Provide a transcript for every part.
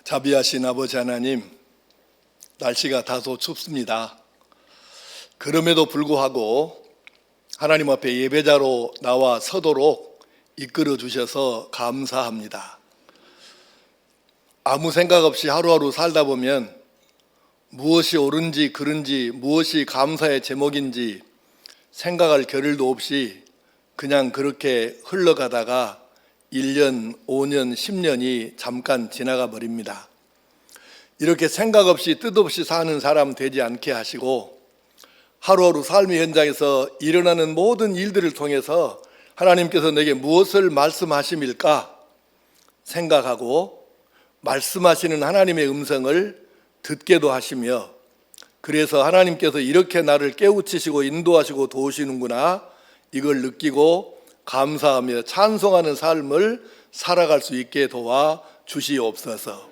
자비하신 아버지 하나님, 날씨가 다소 춥습니다. 그럼에도 불구하고 하나님 앞에 예배자로 나와 서도록 이끌어 주셔서 감사합니다. 아무 생각 없이 하루하루 살다 보면 무엇이 옳은지 그른지 무엇이 감사의 제목인지 생각할 겨를도 없이 그냥 그렇게 흘러가다가 1년, 5년, 10년이 잠깐 지나가 버립니다. 이렇게 생각 없이 뜻없이 사는 사람 되지 않게 하시고 하루하루 삶의 현장에서 일어나는 모든 일들을 통해서 하나님께서 내게 무엇을 말씀하심일까 생각하고 말씀하시는 하나님의 음성을 듣게도 하시며, 그래서 하나님께서 이렇게 나를 깨우치시고 인도하시고 도우시는구나, 이걸 느끼고 감사하며 찬송하는 삶을 살아갈 수 있게 도와 주시옵소서.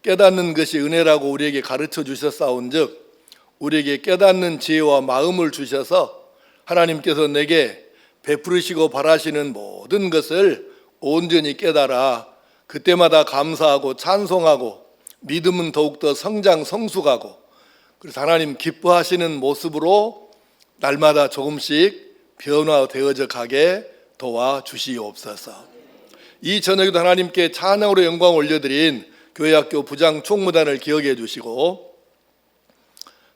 깨닫는 것이 은혜라고 우리에게 가르쳐 주셨사온즉 우리에게 깨닫는 지혜와 마음을 주셔서 하나님께서 내게 베푸시고 바라시는 모든 것을 온전히 깨달아 그때마다 감사하고 찬송하고 믿음은 더욱더 성장 성숙하고, 그래서 하나님 기뻐하시는 모습으로 날마다 조금씩 변화되어져 가게 도와주시옵소서. 이 저녁에도 하나님께 찬양으로 영광 올려드린 교회학교 부장 총무단을 기억해 주시고,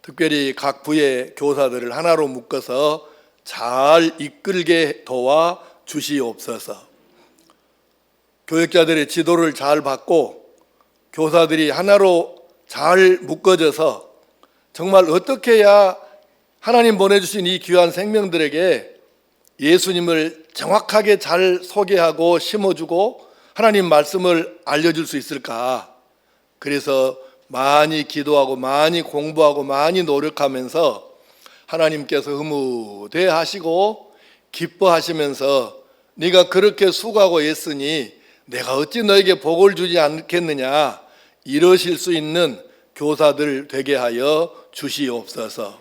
특별히 각 부의 교사들을 하나로 묶어서 잘 이끌게 도와주시옵소서. 교육자들의 지도를 잘 받고 교사들이 하나로 잘 묶어져서 정말 어떻게 해야 하나님 보내주신 이 귀한 생명들에게 예수님을 정확하게 잘 소개하고 심어주고 하나님 말씀을 알려줄 수 있을까? 그래서 많이 기도하고 많이 공부하고 많이 노력하면서 하나님께서 흐뭇해하시고 기뻐하시면서 네가 그렇게 수고하고 애쓰니 내가 어찌 너에게 복을 주지 않겠느냐, 이러실 수 있는 교사들 되게 하여 주시옵소서.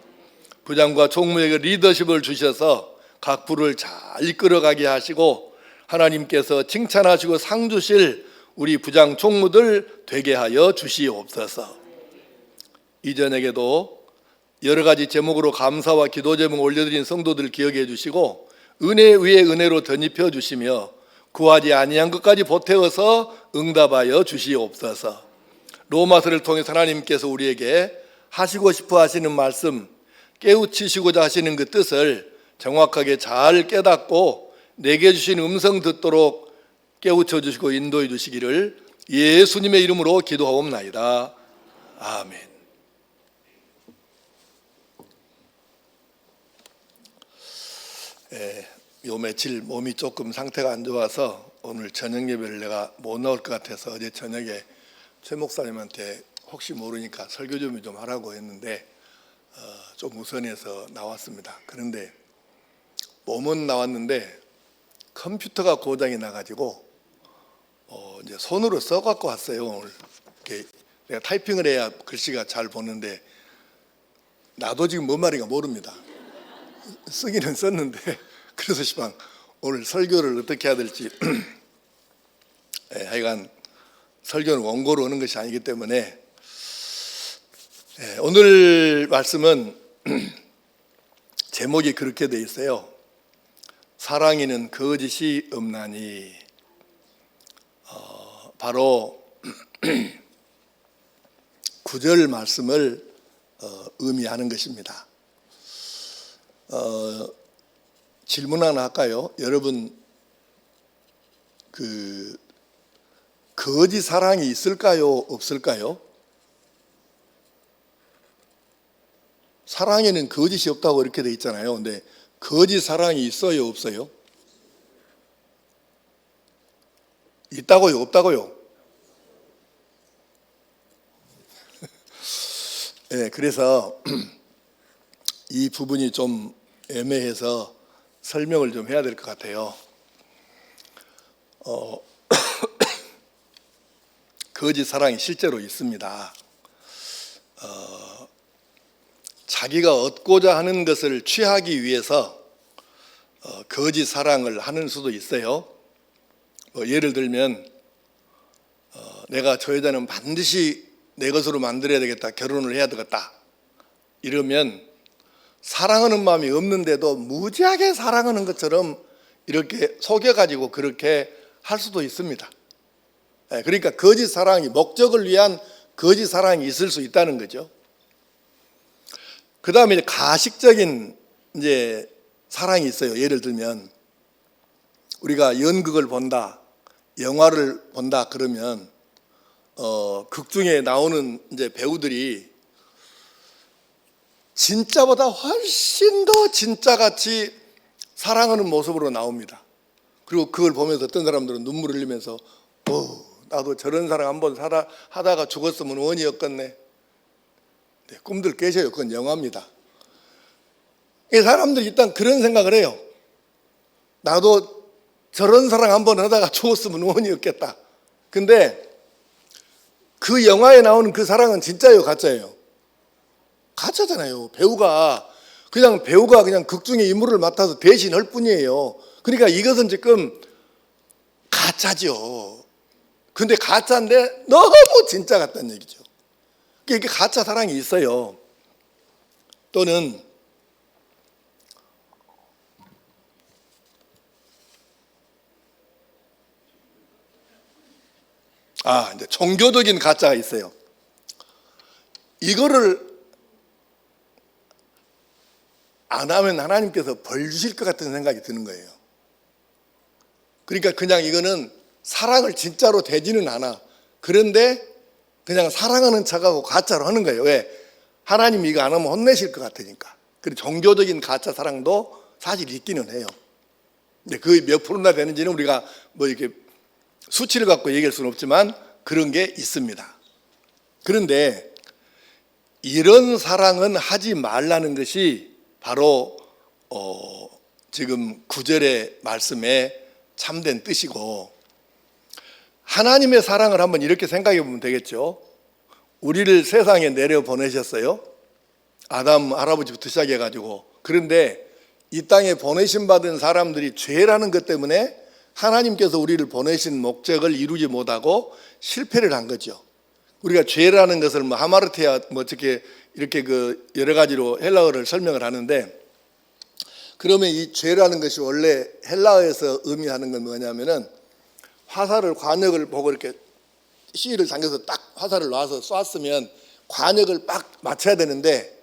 부장과 총무에게 리더십을 주셔서 각 부를 잘 이끌어가게 하시고 하나님께서 칭찬하시고 상 주실 우리 부장 총무들 되게 하여 주시옵소서. 이전에게도 여러 가지 제목으로 감사와 기도 제목 올려드린 성도들 기억해 주시고 은혜 위에 은혜로 덧입혀 주시며 구하지 아니한 것까지 보태어서 응답하여 주시옵소서. 로마서를 통해서 하나님께서 우리에게 하시고 싶어 하시는 말씀, 깨우치시고자 하시는 그 뜻을 정확하게 잘 깨닫고 내게 주신 음성 듣도록 깨우쳐 주시고 인도해 주시기를 예수님의 이름으로 기도하옵나이다. 아멘. 요 며칠 몸이 조금 상태가 안 좋아서 오늘 저녁 예배를 내가 못 나올 것 같아서 어제 저녁에 최 목사님한테 혹시 모르니까 설교 좀 하라고 했는데 좀 우선해서 나왔습니다. 그런데 몸은 나왔는데 컴퓨터가 고장이 나가지고 이제 손으로 써갖고 왔어요. 오늘 이렇게 내가 타이핑을 해야 글씨가 잘 보는데 나도 지금 뭔 말인가 모릅니다. 쓰기는 썼는데 그래서 시방 오늘 설교를 어떻게 해야 될지 하여간 설교는 원고로 오는 것이 아니기 때문에 오늘 말씀은 제목이 그렇게 돼 있어요. 사랑에는 거짓이 없나니. 바로 9절 말씀을 의미하는 것입니다. 질문 하나 할까요? 여러분, 거짓 사랑이 있을까요? 없을까요? 사랑에는 거짓이 없다고 이렇게 돼 있잖아요. 근데 거짓 사랑이 있어요? 없어요? 있다고요? 없다고요? 네, 그래서 이 부분이 좀 애매해서 설명을 좀 해야 될 것 같아요. 거짓 사랑이 실제로 있습니다. 자기가 얻고자 하는 것을 취하기 위해서 거짓 사랑을 하는 수도 있어요. 예를 들면 내가 저 여자는 반드시 내 것으로 만들어야 되겠다, 결혼을 해야 되겠다 이러면 사랑하는 마음이 없는데도 무지하게 사랑하는 것처럼 이렇게 속여가지고 그렇게 할 수도 있습니다. 그러니까 거짓 사랑이, 목적을 위한 거짓 사랑이 있을 수 있다는 거죠. 그 다음에 가식적인 이제 사랑이 있어요. 예를 들면 우리가 연극을 본다, 영화를 본다 그러면 극 중에 나오는 이제 배우들이 진짜보다 훨씬 더 진짜같이 사랑하는 모습으로 나옵니다. 그리고 그걸 보면서 어떤 사람들은 눈물을 흘리면서 나도 저런 사랑 한번 하다가 죽었으면 원이었겠네. 네, 꿈들 깨셔요. 그건 영화입니다. 사람들이 일단 그런 생각을 해요. 나도 저런 사랑 한번 하다가 죽었으면 원이었겠다. 근데 그 영화에 나오는 그 사랑은 진짜예요, 가짜예요? 가짜잖아요. 배우가 그냥 극 중에 인물을 맡아서 대신 할 뿐이에요. 그러니까 이것은 지금 가짜죠. 근데 가짜인데 너무 진짜 같다는 얘기죠. 이게 가짜 사랑이 있어요. 또는 이제 종교적인 가짜가 있어요. 이거를 안 하면 하나님께서 벌 주실 것 같은 생각이 드는 거예요. 그러니까 그냥 이거는 사랑을 진짜로 되지는 않아. 그런데 그냥 사랑하는 척하고 가짜로 하는 거예요. 왜? 하나님이 이거 안 하면 혼내실 것 같으니까. 그리고 종교적인 가짜 사랑도 사실 있기는 해요. 근데 그게 몇 프로나 되는지는 우리가 뭐 이렇게 수치를 갖고 얘기할 수는 없지만 그런 게 있습니다. 그런데 이런 사랑은 하지 말라는 것이 바로 지금 9절의 말씀의 참된 뜻이고, 하나님의 사랑을 한번 이렇게 생각해 보면 되겠죠. 우리를 세상에 내려보내셨어요. 아담 할아버지부터 시작해 가지고. 그런데 이 땅에 보내심 받은 사람들이 죄라는 것 때문에 하나님께서 우리를 보내신 목적을 이루지 못하고 실패를 한 거죠. 우리가 죄라는 것을 하마르테아 어떻게 이렇게 그 여러 가지로 헬라어를 설명을 하는데, 그러면 이 죄라는 것이 원래 헬라어에서 의미하는 건 뭐냐면은 화살을, 관역을 보고 이렇게 시를 당겨서 딱 화살을 놔서 쐈으면 관역을 딱 맞춰야 되는데,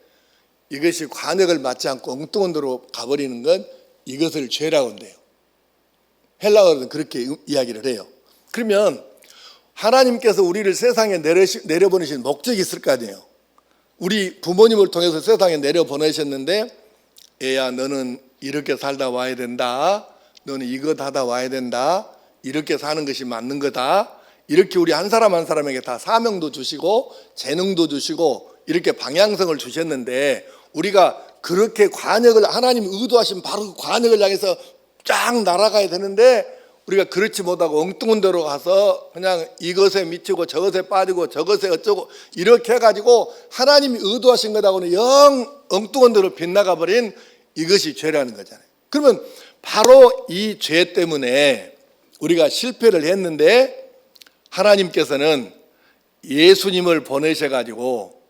이것이 관역을 맞지 않고 엉뚱한 데로 가버리는 건 이것을 죄라고 한대요. 헬라어는 그렇게 이야기를 해요. 그러면 하나님께서 우리를 세상에 내려보내신 목적이 있을 거 아니에요. 우리 부모님을 통해서 세상에 내려보내셨는데, 애야 너는 이렇게 살다 와야 된다, 너는 이것 하다 와야 된다, 이렇게 사는 것이 맞는 거다, 이렇게 우리 한 사람 한 사람에게 다 사명도 주시고 재능도 주시고 이렇게 방향성을 주셨는데, 우리가 그렇게 관역을, 하나님 의도하신 바로 그 관역을 향해서 쫙 날아가야 되는데, 우리가 그렇지 못하고 엉뚱한 데로 가서 그냥 이것에 미치고 저것에 빠지고 저것에 어쩌고 이렇게 해가지고 하나님이 의도하신 것하고는 영 엉뚱한 데로 빗나가 버린 이것이 죄라는 거잖아요. 그러면 바로 이 죄 때문에 우리가 실패를 했는데, 하나님께서는 예수님을 보내셔가지고,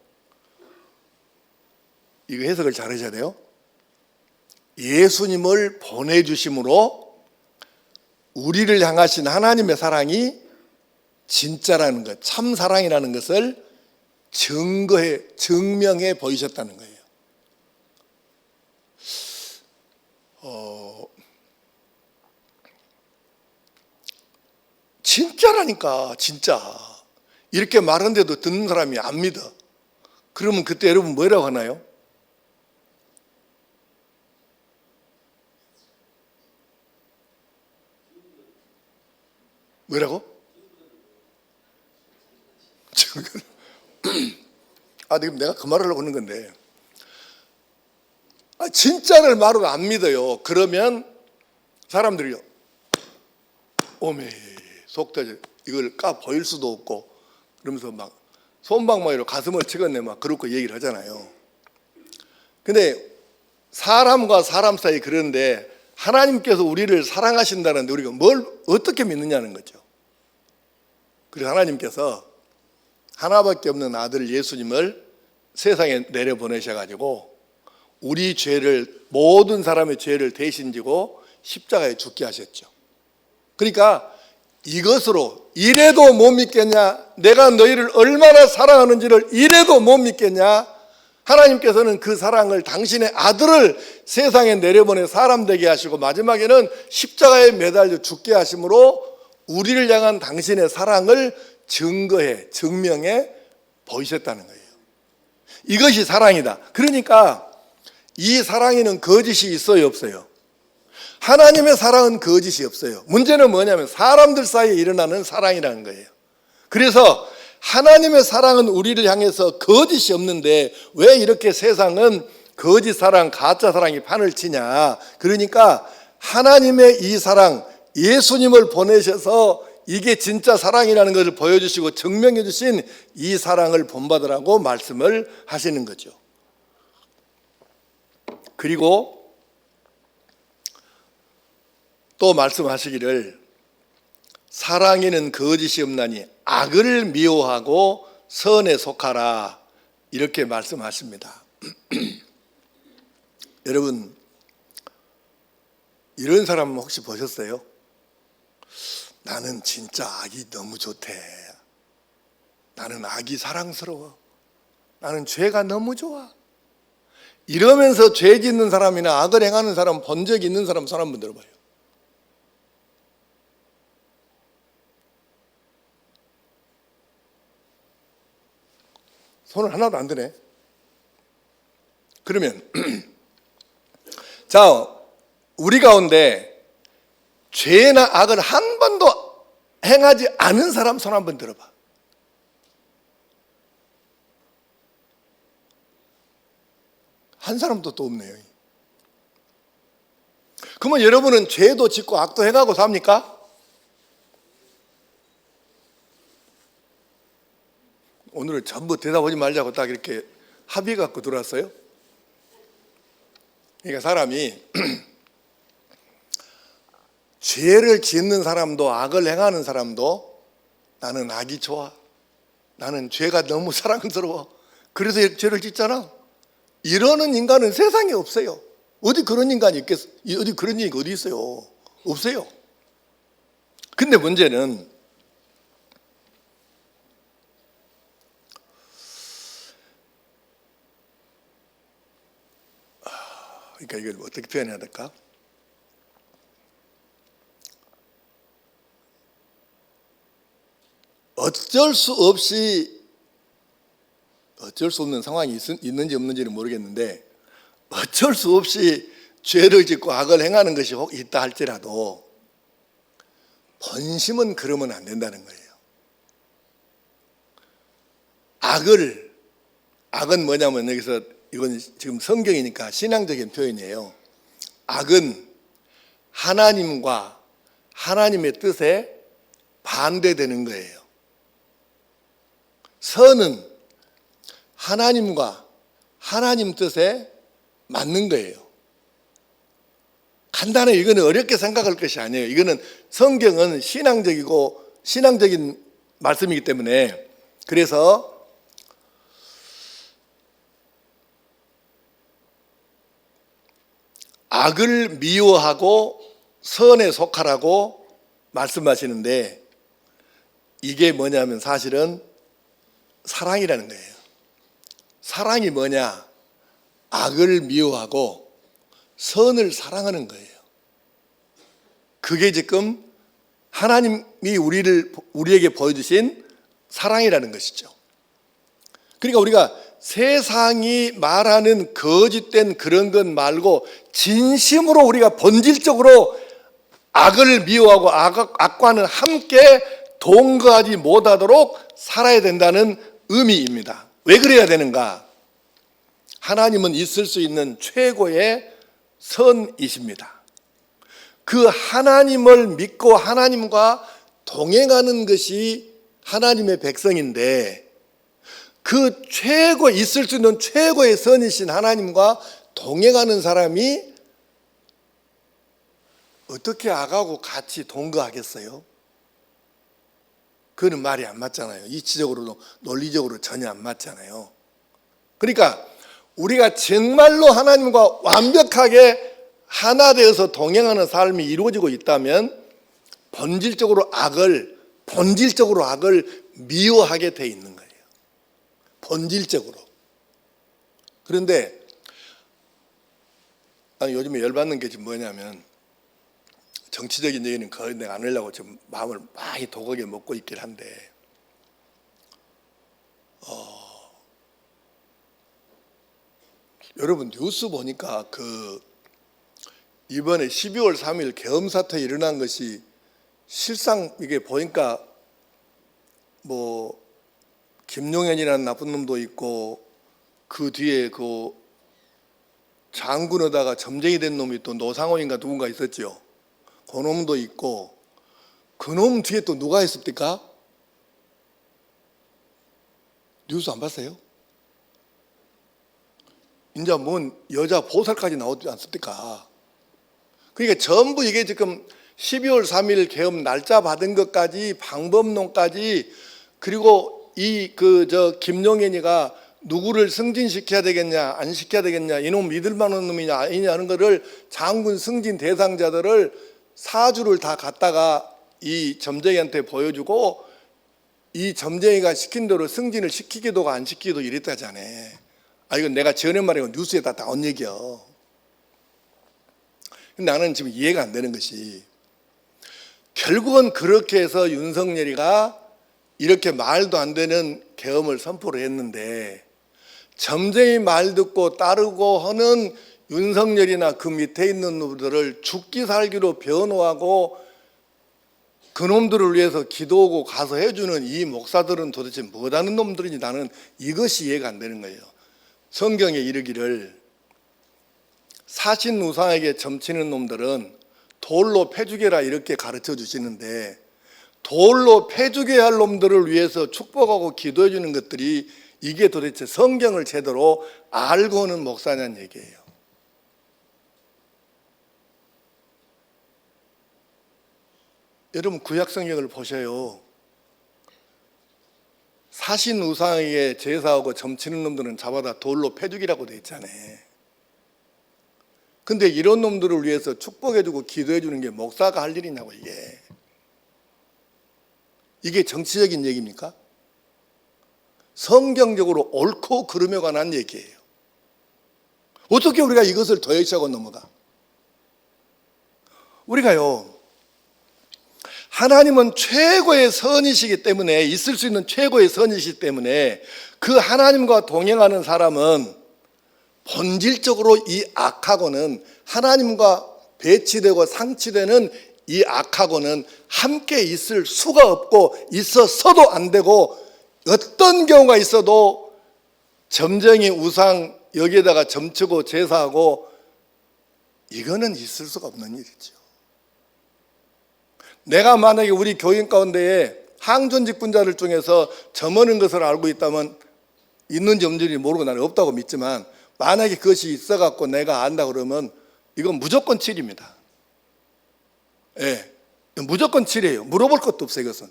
이거 해석을 잘 하셔야 돼요. 예수님을 보내주심으로 우리를 향하신 하나님의 사랑이 진짜라는 것, 참 사랑이라는 것을 증명해 보이셨다는 거예요. 진짜라니까, 진짜. 이렇게 말하는데도 듣는 사람이 안 믿어. 그러면 그때 여러분 뭐라고 하나요? 뭐라고? 지금 내가 그 말을 하려고 하는 건데, 진짜를 말을 안 믿어요. 그러면 사람들이요, 오메 속 터져, 이걸 까 보일 수도 없고 그러면서 막 손방망이로 가슴을 치겠네 막 그렇게 얘기를 하잖아요. 근데 사람과 사람 사이 그런데 하나님께서 우리를 사랑하신다는데 우리가 뭘 어떻게 믿느냐는 거죠. 그래서 하나님께서 하나밖에 없는 아들 예수님을 세상에 내려보내셔가지고 우리 죄를, 모든 사람의 죄를 대신 지고 십자가에 죽게 하셨죠. 그러니까 이것으로 이래도 못 믿겠냐? 내가 너희를 얼마나 사랑하는지를 이래도 못 믿겠냐? 하나님께서는 그 사랑을, 당신의 아들을 세상에 내려보내 사람 되게 하시고 마지막에는 십자가에 매달려 죽게 하심으로 우리를 향한 당신의 사랑을 증명해 보이셨다는 거예요. 이것이 사랑이다. 그러니까 이 사랑에는 거짓이 있어요, 없어요? 하나님의 사랑은 거짓이 없어요. 문제는 뭐냐면 사람들 사이에 일어나는 사랑이라는 거예요. 그래서 하나님의 사랑은 우리를 향해서 거짓이 없는데 왜 이렇게 세상은 거짓 사랑, 가짜 사랑이 판을 치냐? 그러니까 하나님의 이 사랑, 예수님을 보내셔서 이게 진짜 사랑이라는 것을 보여주시고 증명해 주신 이 사랑을 본받으라고 말씀을 하시는 거죠. 그리고 또 말씀하시기를 사랑에는 거짓이 없나니 악을 미워하고 선에 속하라, 이렇게 말씀하십니다. 여러분, 이런 사람 혹시 보셨어요? 나는 진짜 악이 너무 좋대. 나는 악이 사랑스러워. 나는 죄가 너무 좋아. 이러면서 죄 짓는 사람이나 악을 행하는 사람 본 적 있는 사람 손 한번 들어봐요. 손을 하나도 안 드네. 그러면 자, 우리 가운데 죄나 악을 한 번도 행하지 않은 사람 손 한번 들어봐. 한 사람도 또 없네요. 그러면 여러분은 죄도 짓고 악도 행하고 삽니까? 오늘은 전부 대답하지 말자고 딱 이렇게 합의 갖고 들어왔어요. 그러니까 사람이 죄를 짓는 사람도 악을 행하는 사람도 나는 악이 좋아. 나는 죄가 너무 사랑스러워. 그래서 죄를 짓잖아. 이러는 인간은 세상에 없어요. 어디 그런 인간이 있겠어? 어디 그런 얘기가 어디 있어요? 없어요. 근데 문제는 그러니까 이걸 어떻게 표현해야 될까? 어쩔 수 없는 상황이 있는지 없는지는 모르겠는데 어쩔 수 없이 죄를 짓고 악을 행하는 것이 혹 있다 할지라도 본심은 그러면 안 된다는 거예요. 악은 뭐냐면 여기서 이건 지금 성경이니까 신앙적인 표현이에요. 악은 하나님과 하나님의 뜻에 반대되는 거예요. 선은 하나님과 하나님 뜻에 맞는 거예요. 간단해. 이거는 어렵게 생각할 것이 아니에요. 이거는 성경은 신앙적인 말씀이기 때문에. 그래서 악을 미워하고 선에 속하라고 말씀하시는데 이게 뭐냐면 사실은 사랑이라는 거예요. 사랑이 뭐냐? 악을 미워하고 선을 사랑하는 거예요. 그게 지금 하나님이 우리에게 보여주신 사랑이라는 것이죠. 그러니까 우리가 세상이 말하는 거짓된 그런 것 말고 진심으로 우리가 본질적으로 악을 미워하고 악과는 함께 동거하지 못하도록 살아야 된다는 의미입니다. 왜 그래야 되는가? 하나님은 있을 수 있는 최고의 선이십니다. 그 하나님을 믿고 하나님과 동행하는 것이 하나님의 백성인데 그 있을 수 있는 최고의 선이신 하나님과 동행하는 사람이 어떻게 악하고 같이 동거하겠어요? 그거는 말이 안 맞잖아요. 이치적으로도 논리적으로 전혀 안 맞잖아요. 그러니까 우리가 정말로 하나님과 완벽하게 하나 되어서 동행하는 삶이 이루어지고 있다면 본질적으로 악을 미워하게 돼 있는 거예요. 본질적으로. 그런데 요즘에 열받는 게 지금 뭐냐면, 정치적인 얘기는 거의 내가 안 하려고 지금 마음을 많이 도각에 먹고 있긴 한데, 여러분 뉴스 보니까 이번에 12월 3일 계엄 사태 일어난 것이 실상 이게 보니까 뭐 김용현이라는 나쁜 놈도 있고, 그 뒤에 그 장군에다가 점쟁이 된 놈이 또 노상호인가 누군가 있었죠. 그 놈도 있고, 그 놈 뒤에 또 누가 있습니까? 뉴스 안 봤어요? 이제 뭔 여자 보살까지 나오지 않습니까? 그러니까 전부 이게 지금 12월 3일 계엄 날짜 받은 것까지, 방법론까지, 그리고 김용현이가 누구를 승진시켜야 되겠냐 안 시켜야 되겠냐, 이놈 믿을 만한 놈이냐 아니냐 하는 거를 장군 승진 대상자들을 사주를 다 갖다가 이 점쟁이한테 보여주고, 이 점쟁이가 시킨 대로 승진을 시키기도 안 시키기도 이랬다잖아요. 이건 내가 전에 말이고 뉴스에다 나온 얘기야. 근데 나는 지금 이해가 안 되는 것이, 결국은 그렇게 해서 윤석열이가 이렇게 말도 안 되는 계엄을 선포를 했는데, 점쟁이 말 듣고 따르고 하는 윤석열이나 그 밑에 있는 놈들을 죽기 살기로 변호하고 그놈들을 위해서 기도하고 가서 해주는 이 목사들은 도대체 뭐하는 놈들인지 나는 이것이 이해가 안 되는 거예요. 성경에 이르기를 사신 우상에게 점치는 놈들은 돌로 패주게라 이렇게 가르쳐 주시는데, 돌로 패주게 할 놈들을 위해서 축복하고 기도해 주는 것들이 이게 도대체 성경을 제대로 알고 오는 목사냐는 얘기예요. 여러분 구약 성경을 보셔요. 사신 우상에게 제사하고 점치는 놈들은 잡아다 돌로 패죽이라고 돼 있잖아요. 근데 이런 놈들을 위해서 축복해주고 기도해주는 게 목사가 할 일이냐고. 이게 정치적인 얘기입니까? 성경적으로 옳고 그름에 관한 얘기예요. 어떻게 우리가 이것을 도외시하고 넘어가? 우리가요, 하나님은 최고의 선이시기 때문에, 있을 수 있는 최고의 선이시기 때문에 그 하나님과 동행하는 사람은 본질적으로 이 악하고는, 하나님과 배치되고 상치되는 이 악하고는 함께 있을 수가 없고 있어서도 안 되고, 어떤 경우가 있어도 점쟁이 우상 여기에다가 점치고 제사하고, 이거는 있을 수가 없는 일이죠. 내가 만약에 우리 교인 가운데에 항존 직분자들 중에서 저머는 것을 알고 있다면, 있는지 없는지 모르고 나는 없다고 믿지만, 만약에 그것이 있어갖고 내가 안다 그러면 이건 무조건 7입니다. 무조건 7이에요. 물어볼 것도 없어요, 이것은.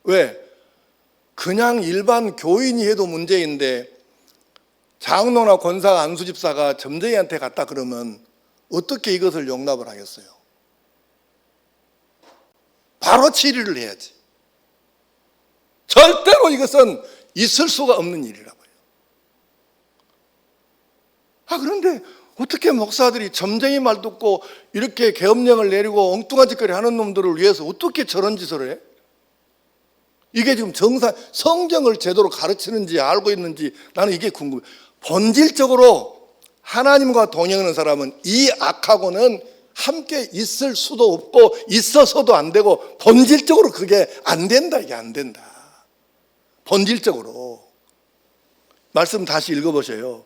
왜? 그냥 일반 교인이 해도 문제인데, 장로나 권사가 안수집사가 점쟁이한테 갔다 그러면 어떻게 이것을 용납을 하겠어요? 바로 치리를 해야지. 절대로 이것은 있을 수가 없는 일이라고요. 그런데 어떻게 목사들이 점쟁이 말 듣고 이렇게 계엄령을 내리고 엉뚱한 짓거리 하는 놈들을 위해서 어떻게 저런 짓을 해? 이게 지금 성경을 제대로 가르치는지 알고 있는지 나는 이게 궁금해. 본질적으로 하나님과 동행하는 사람은 이 악하고는 함께 있을 수도 없고 있어서도 안 되고, 본질적으로 그게 안 된다. 이게 안 된다. 본질적으로. 말씀 다시 읽어보세요.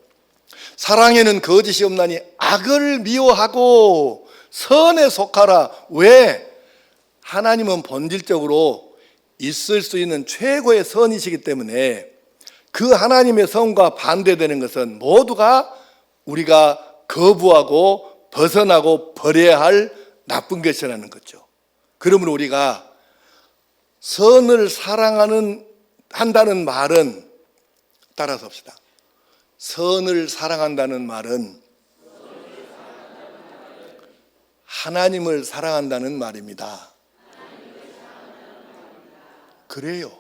사랑에는 거짓이 없나니 악을 미워하고 선에 속하라. 왜? 하나님은 본질적으로 있을 수 있는 최고의 선이시기 때문에 그 하나님의 선과 반대되는 것은 모두가 우리가 거부하고 벗어나고 버려야 할 나쁜 것이라는 거죠. 그러므로 우리가 선을 한다는 말은, 따라서 합시다. 선을 사랑한다는 말은 하나님을 사랑한다는 말입니다. 그래요.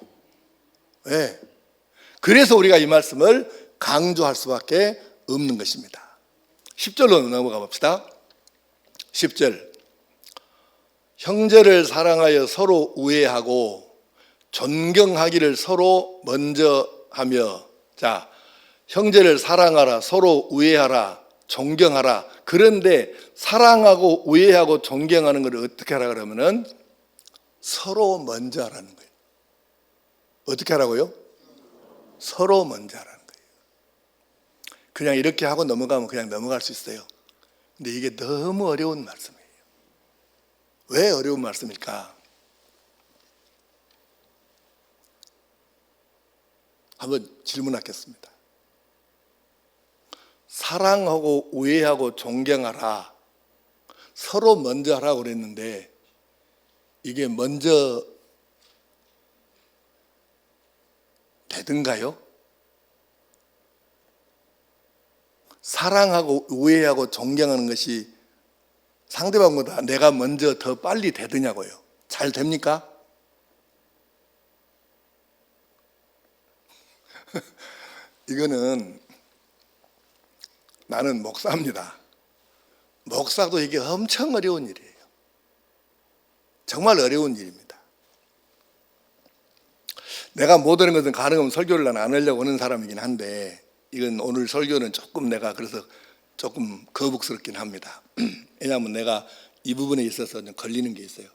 왜? 그래서 우리가 이 말씀을 강조할 수밖에 없는 것입니다. 10절로 넘어가 봅시다. 10절. 형제를 사랑하여 서로 우애하고 존경하기를 서로 먼저 하며. 자, 형제를 사랑하라, 서로 우애하라, 존경하라. 그런데 사랑하고 우애하고 존경하는 걸 어떻게 하라 그러면은 서로 먼저 하라는 거예요. 어떻게 하라고요? 서로 먼저 하라는 거예요. 그냥 이렇게 하고 넘어가면 그냥 넘어갈 수 있어요. 근데 이게 너무 어려운 말씀이에요. 왜 어려운 말씀일까? 한번 질문하겠습니다. 사랑하고 우애하고 존경하라, 서로 먼저 하라고 그랬는데 이게 먼저 되든가요? 사랑하고 우애하고 존경하는 것이 상대방보다 내가 먼저 더 빨리 되느냐고요. 잘 됩니까? 이거는, 나는 목사입니다. 목사도 이게 엄청 어려운 일이에요. 정말 어려운 일입니다. 내가 못하는 것은 가능하면 설교를 난 안 하려고 하는 사람이긴 한데, 이건 오늘 설교는 조금 내가 그래서 조금 거북스럽긴 합니다. 왜냐하면 내가 이 부분에 있어서 좀 걸리는 게 있어요.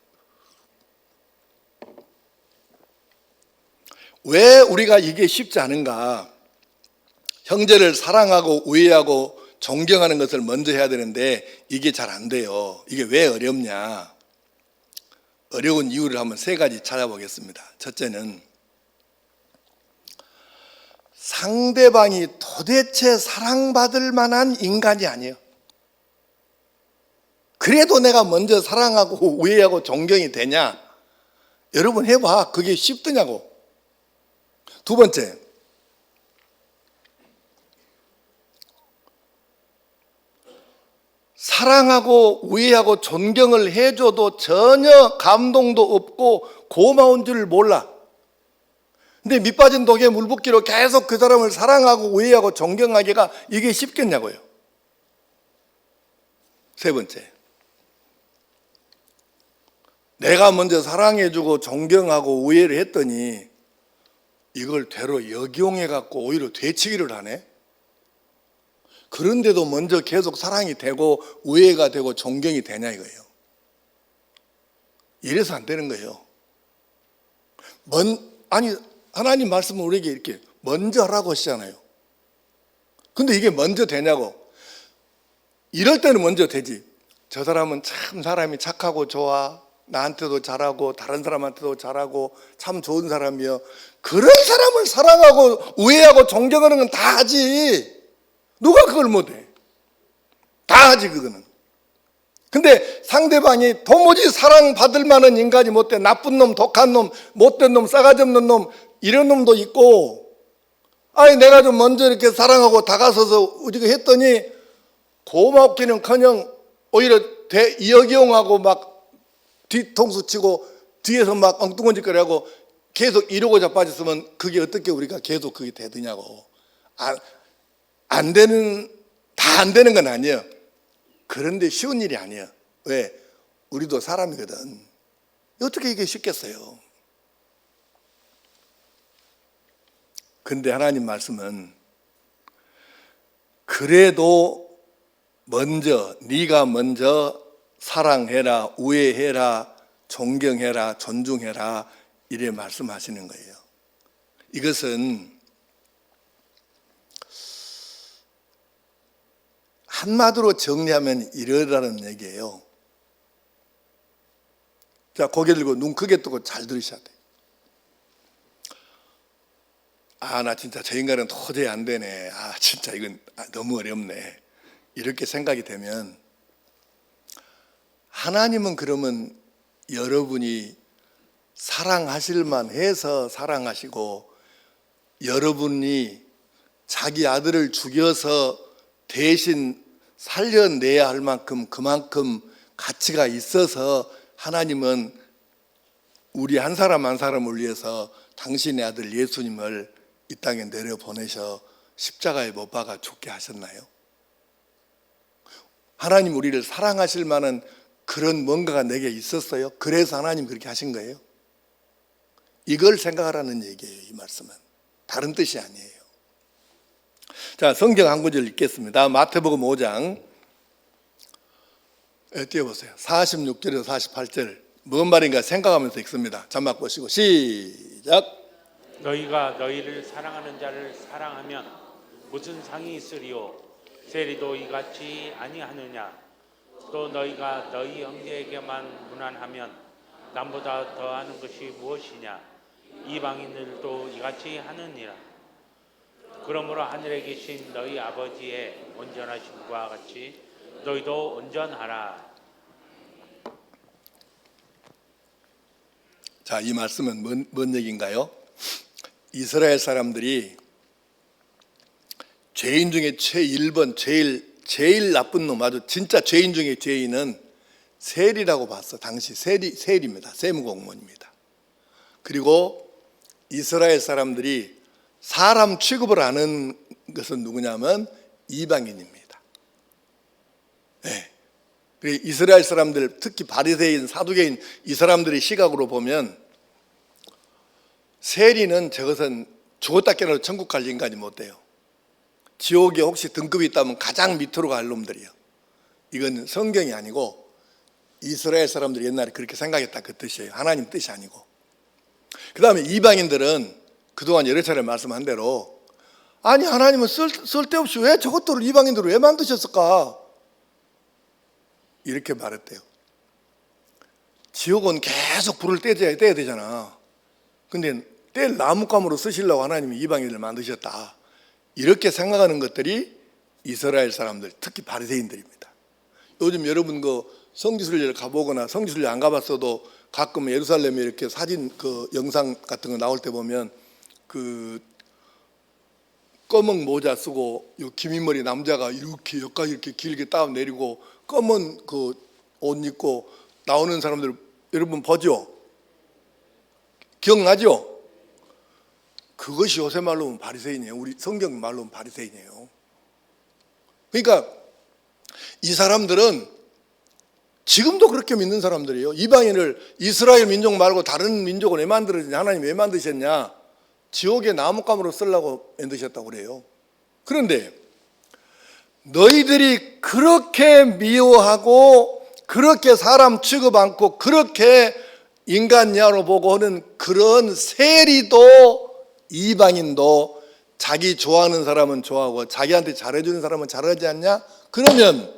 왜 우리가 이게 쉽지 않은가? 형제를 사랑하고 우애하고 존경하는 것을 먼저 해야 되는데 이게 잘 안 돼요. 이게 왜 어렵냐? 어려운 이유를 한번 세 가지 찾아보겠습니다. 첫째는 상대방이 도대체 사랑받을 만한 인간이 아니에요. 그래도 내가 먼저 사랑하고 우애하고 존경이 되냐? 여러분 해봐. 그게 쉽더냐고. 두 번째, 사랑하고 우애하고 존경을 해줘도 전혀 감동도 없고 고마운 줄 몰라. 근데 밑빠진 독에 물 붓기로 계속 그 사람을 사랑하고 우애하고 존경하기가 이게 쉽겠냐고요. 세 번째, 내가 먼저 사랑해주고 존경하고 우애를 했더니 이걸 되로 역이용해갖고 오히려 되치기를 하네. 그런데도 먼저 계속 사랑이 되고 우애가 되고 존경이 되냐 이거예요. 이래서 안 되는 거예요. 아니 하나님 말씀은 우리에게 이렇게 먼저 하라고 하시잖아요. 근데 이게 먼저 되냐고. 이럴 때는 먼저 되지. 저 사람은 참 사람이 착하고 좋아, 나한테도 잘하고 다른 사람한테도 잘하고 참 좋은 사람이요. 그런 사람을 사랑하고 우애하고 존경하는 건 다 하지. 누가 그걸 못해? 다 하지 그거는. 근데 상대방이 도무지 사랑받을 만한 인간이 못돼. 나쁜 놈, 독한 놈, 못된 놈, 싸가지 없는 놈, 이런 놈도 있고, 아니 내가 좀 먼저 이렇게 사랑하고 다가서서 우리가 했더니 고맙기는커녕 오히려 역이용하고 막 뒤통수 치고 뒤에서 막 엉뚱한짓거리하고 계속 이러고 자빠졌으면 그게 어떻게 우리가 계속 그게 되느냐고. 안 되는, 다 안 되는 건 아니에요. 그런데 쉬운 일이 아니에요. 왜? 우리도 사람이거든. 어떻게 이게 쉽겠어요? 근데 하나님 말씀은 그래도 먼저, 네가 먼저 사랑해라, 우애해라, 존경해라, 존중해라 이래 말씀하시는 거예요. 이것은 한마디로 정리하면 이러라는 얘기예요. 자, 고개 들고 눈 크게 뜨고 잘 들으셔야 돼요. 아, 나 진짜 저 인간은 도저히 안 되네. 아, 진짜 이건 너무 어렵네. 이렇게 생각이 되면 하나님은 그러면 여러분이 사랑하실만 해서 사랑하시고, 여러분이 자기 아들을 죽여서 대신 살려내야 할 만큼 그만큼 가치가 있어서 하나님은 우리 한 사람 한 사람을 위해서 당신의 아들 예수님을 이 땅에 내려보내셔 십자가에 못 박아 죽게 하셨나요? 하나님 우리를 사랑하실 만한 그런 뭔가가 내게 있었어요? 그래서 하나님 그렇게 하신 거예요? 이걸 생각하라는 얘기예요. 이 말씀은 다른 뜻이 아니에요. 자, 성경 한 구절 읽겠습니다. 마태복음 5장 띄워보세요. 46절에서 48절 뭔 말인가 생각하면서 읽습니다. 자막 보시고 시작. 너희가 너희를 사랑하는 자를 사랑하면 무슨 상이 있으리요? 세리도 이같이 아니하느냐? 또 너희가 너희 형제에게만 무난하면 남보다 더하는 것이 무엇이냐? 이방인들도 이같이 하느니라. 그러므로 하늘에 계신 너희 아버지의 온전하심과 같이 너희도 온전하라. 자, 이 말씀은 뭔 얘기인가요? 이스라엘 사람들이 죄인 중에 최1번 제일 나쁜 놈, 아주 진짜 죄인 중에 죄인은 세리라고 봤어. 당시 세리입니다. 세무공무원입니다. 그리고 이스라엘 사람들이 사람 취급을 하는 것은 누구냐면 이방인입니다. 네. 이스라엘 사람들, 특히 바리새인, 사두개인 이 사람들의 시각으로 보면 세리는 저것은 죽었다 깨어나도 천국 갈 인간이 못 돼요. 지옥에 혹시 등급이 있다면 가장 밑으로 갈 놈들이에요. 이건 성경이 아니고 이스라엘 사람들이 옛날에 그렇게 생각했다 그 뜻이에요. 하나님 뜻이 아니고. 그 다음에 이방인들은 그동안 여러 차례 말씀한 대로 아니 하나님은 쓸데없이 왜 저것들을 이방인들을 왜 만드셨을까? 이렇게 말했대요. 지옥은 계속 불을 떼야 되잖아. 근데 뗄 나무감으로 쓰시려고 하나님이 이방인을 만드셨다. 이렇게 생각하는 것들이 이스라엘 사람들, 특히 바리새인들입니다. 요즘 여러분 그 성지순례를 가보거나 성지순례 안 가봤어도 가끔 예루살렘에 이렇게 사진 그 영상 같은 거 나올 때 보면 그 검은 모자 쓰고 요 기민머리 남자가 이렇게 여기까지 이렇게 길게 따 내리고 검은 그 옷 입고 나오는 사람들 여러분 보죠? 기억나죠? 그것이 요새 말로 하면 바리새인이에요. 우리 성경 말로 하면 바리새인이에요. 그러니까 이 사람들은 지금도 그렇게 믿는 사람들이에요. 이방인을 이스라엘 민족 말고 다른 민족을 왜 만들었냐? 하나님 왜 만드셨냐? 지옥의 나무감으로 쓰려고 만드셨다고 그래요. 그런데 너희들이 그렇게 미워하고 그렇게 사람 취급 않고 그렇게 인간 이하로 보고 하는 그런 세리도 이방인도 자기 좋아하는 사람은 좋아하고 자기한테 잘해주는 사람은 잘하지 않냐? 그러면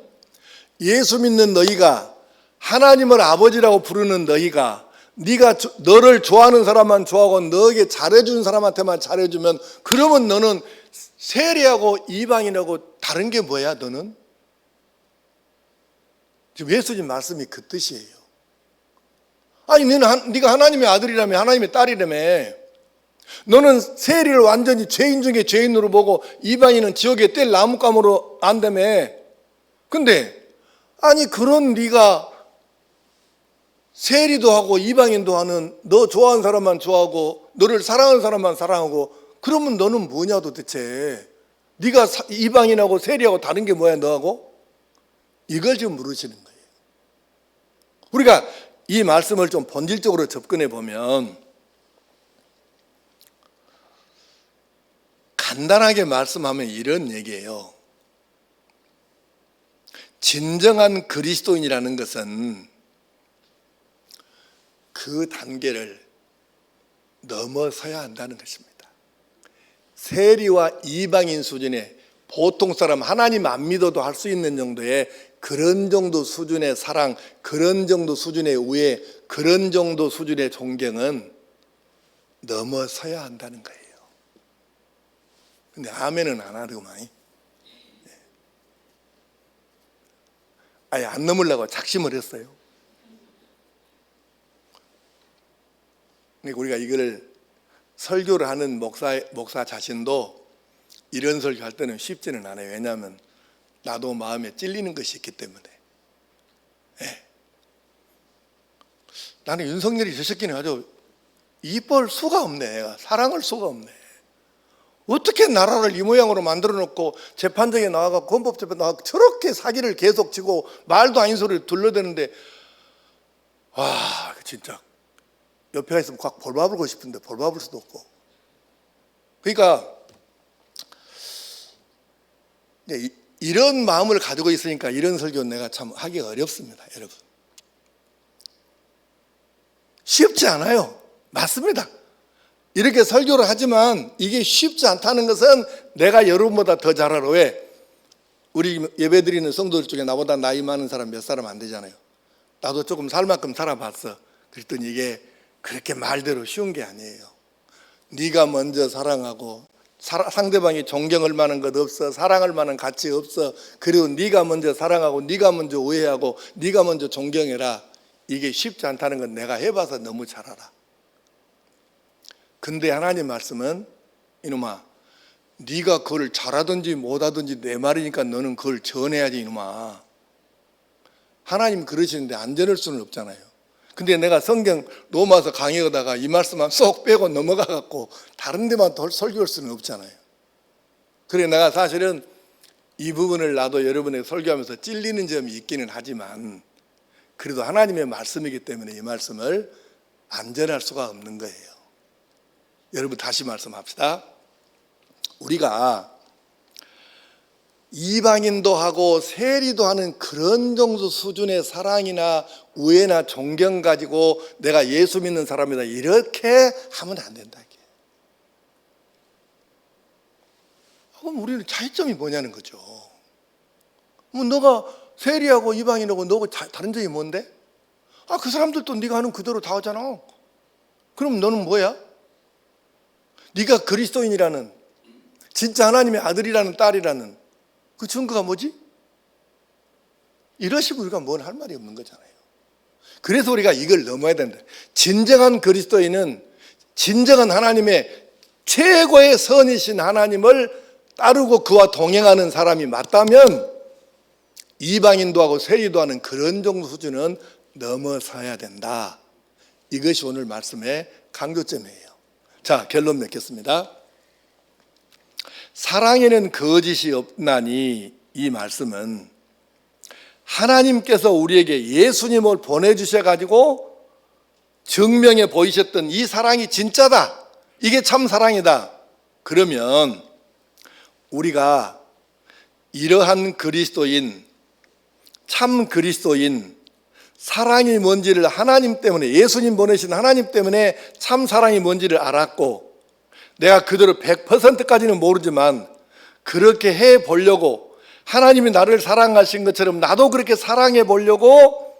예수 믿는 너희가 하나님을 아버지라고 부르는 너희가 네가 너를 좋아하는 사람만 좋아하고 너에게 잘해주는 사람한테만 잘해주면 그러면 너는 세리하고 이방인하고 다른 게 뭐야 너는? 지금 예수님 말씀이 그 뜻이에요. 아니 네가 하나님의 아들이라며 하나님의 딸이라며 너는 세리를 완전히 죄인 중에 죄인으로 보고 이방인은 지옥에 뗄 나무감으로 안다며. 근데 아니 그런 네가 세리도 하고 이방인도 하는 너 좋아하는 사람만 좋아하고 너를 사랑하는 사람만 사랑하고 그러면 너는 뭐냐 도대체. 네가 이방인하고 세리하고 다른 게 뭐야 너하고? 이걸 지금 물으시는 거예요. 우리가 이 말씀을 좀 본질적으로 접근해 보면 간단하게 말씀하면 이런 얘기예요. 진정한 그리스도인이라는 것은 그 단계를 넘어서야 한다는 것입니다. 세리와 이방인 수준의 보통 사람 하나님 안 믿어도 할 수 있는 정도의 그런 정도 수준의 사랑, 그런 정도 수준의 우애, 그런 정도 수준의 존경은 넘어서야 한다는 거예요. 근데 아멘은 안 하더구만. 아예 안 넘으려고 작심을 했어요. 그러니까 우리가 이거를 설교를 하는 목사 자신도 이런 설교 할 때는 쉽지는 않아요. 왜냐하면 나도 마음에 찔리는 것이 있기 때문에. 예. 나는 윤석열이 저 새끼는 아주 이뻐할 수가 없네. 애가 사랑할 수가 없네. 어떻게 나라를 이 모양으로 만들어 놓고 재판정에 나와서 헌법재판에 나와서 저렇게 사기를 계속 치고 말도 아닌 소리를 둘러대는데, 와 진짜 옆에 가 있으면 확 볼봐보고 싶은데 볼봐볼 수도 없고. 그러니까 이런 마음을 가지고 있으니까 이런 설교는 내가 참 하기가 어렵습니다. 여러분, 쉽지 않아요. 맞습니다. 이렇게 설교를 하지만 이게 쉽지 않다는 것은 내가 여러분보다 더 잘 알아. 왜? 우리 예배드리는 성도들 중에 나보다 나이 많은 사람 몇 사람 안 되잖아요. 나도 조금 살 만큼 살아봤어. 그랬더니 이게 그렇게 말대로 쉬운 게 아니에요. 네가 먼저 사랑하고 상대방이 존경할 만한 것 없어, 사랑할 만한 가치 없어. 그리고 네가 먼저 사랑하고 네가 먼저 오해하고 네가 먼저 존경해라. 이게 쉽지 않다는 건 내가 해봐서 너무 잘 알아. 근데 하나님 말씀은 이놈아, 네가 그걸 잘하든지 못하든지 내 말이니까 너는 그걸 전해야지 이놈아. 하나님 그러시는데 안 전할 수는 없잖아요. 근데 내가 성경 로마서 강의하다가 이 말씀만 쏙 빼고 넘어가 갖고 다른 데만 더 설교할 수는 없잖아요. 그래 내가 사실은 이 부분을 나도 여러분에게 설교하면서 찔리는 점이 있기는 하지만 그래도 하나님의 말씀이기 때문에 이 말씀을 안 전할 수가 없는 거예요. 여러분 다시 말씀합시다. 우리가 이방인도 하고 세리도 하는 그런 정도 수준의 사랑이나 우애나 존경 가지고 내가 예수 믿는 사람이다 이렇게 하면 안 된다. 그럼 우리는 차이점이 뭐냐는 거죠. 뭐 너가 세리하고 이방인하고 너가 다른 점이 뭔데? 그 사람들도 네가 하는 그대로 다 하잖아. 그럼 너는 뭐야? 네가 그리스도인이라는, 진짜 하나님의 아들이라는, 딸이라는 그 증거가 뭐지? 이러시고 우리가 뭘 할 말이 없는 거잖아요. 그래서 우리가 이걸 넘어야 된다. 진정한 그리스도인은 진정한 하나님의 최고의 선이신 하나님을 따르고 그와 동행하는 사람이 맞다면 이방인도 하고 세리도 하는 그런 정도 수준은 넘어서야 된다. 이것이 오늘 말씀의 강조점이에요. 자, 결론 맺겠습니다. 사랑에는 거짓이 없나니, 이 말씀은 하나님께서 우리에게 예수님을 보내주셔가지고 증명해 보이셨던 이 사랑이 진짜다, 이게 참 사랑이다. 그러면 우리가 이러한 그리스도인, 참 그리스도인, 사랑이 뭔지를 하나님 때문에, 예수님 보내신 하나님 때문에 참 사랑이 뭔지를 알았고, 내가 그대로 100%까지는 모르지만 그렇게 해보려고, 하나님이 나를 사랑하신 것처럼 나도 그렇게 사랑해 보려고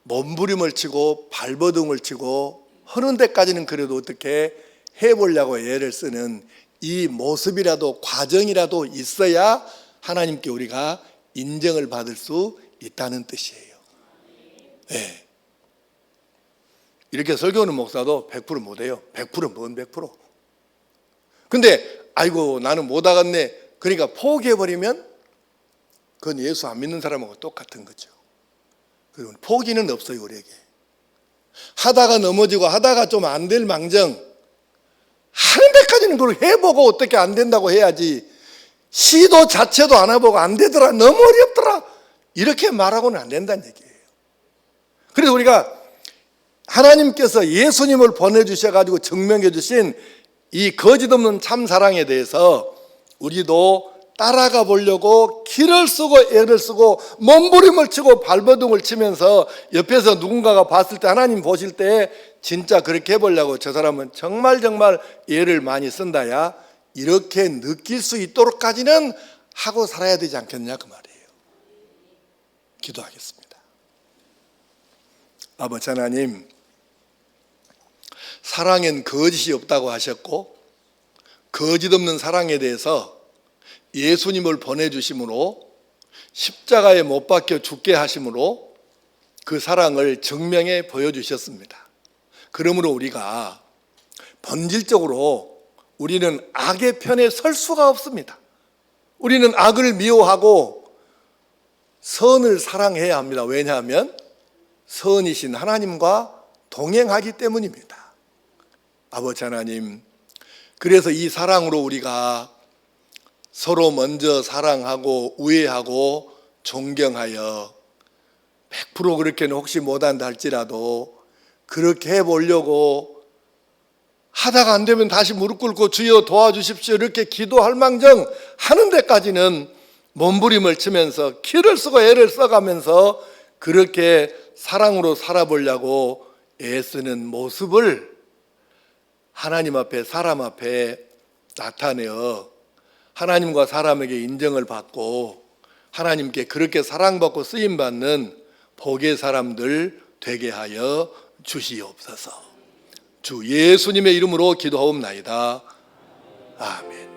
몸부림을 치고 발버둥을 치고 하는 데까지는 그래도 어떻게 해보려고 애를 쓰는 이 모습이라도, 과정이라도 있어야 하나님께 우리가 인정을 받을 수 있다는 뜻이에요. 네. 이렇게 설교하는 목사도 100% 못해요. 100% 뭔 100%. 근데 아이고 나는 못하겠네, 그러니까 포기해버리면 그건 예수 안 믿는 사람하고 똑같은 거죠. 그리고 포기는 없어요. 우리에게 하다가 넘어지고 하다가 좀 안 될 망정 하는 데까지는 그걸 해보고 어떻게 안 된다고 해야지, 시도 자체도 안 해보고 안 되더라, 너무 어렵더라, 이렇게 말하고는 안 된다는 얘기예요. 그래서 우리가 하나님께서 예수님을 보내주셔가지고 증명해 주신 이 거짓없는 참 사랑에 대해서 우리도 따라가 보려고 기를 쓰고 애를 쓰고 몸부림을 치고 발버둥을 치면서 옆에서 누군가가 봤을 때, 하나님 보실 때 진짜 그렇게 해보려고 저 사람은 정말 애를 많이 쓴다야, 이렇게 느낄 수 있도록까지는 하고 살아야 되지 않겠냐 그 말이에요. 기도하겠습니다. 아버지 하나님, 사랑엔 거짓이 없다고 하셨고 거짓 없는 사랑에 대해서 예수님을 보내주심으로 십자가에 못 박혀 죽게 하심으로 그 사랑을 증명해 보여주셨습니다. 그러므로 우리가 본질적으로 우리는 악의 편에 설 수가 없습니다. 우리는 악을 미워하고 선을 사랑해야 합니다. 왜냐하면 선이신 하나님과 동행하기 때문입니다. 아버지 하나님, 그래서 이 사랑으로 우리가 서로 먼저 사랑하고 우애하고 존경하여 100% 그렇게는 혹시 못한다 할지라도 그렇게 해보려고 하다가 안 되면 다시 무릎 꿇고 주여 도와주십시오 이렇게 기도할 망정 하는 데까지는 몸부림을 치면서 키를 쓰고 애를 써가면서 그렇게 사랑으로 살아보려고 애쓰는 모습을 하나님 앞에 사람 앞에 나타내어 하나님과 사람에게 인정을 받고 하나님께 그렇게 사랑받고 쓰임받는 복의 사람들 되게 하여 주시옵소서. 주 예수님의 이름으로 기도하옵나이다. 아멘.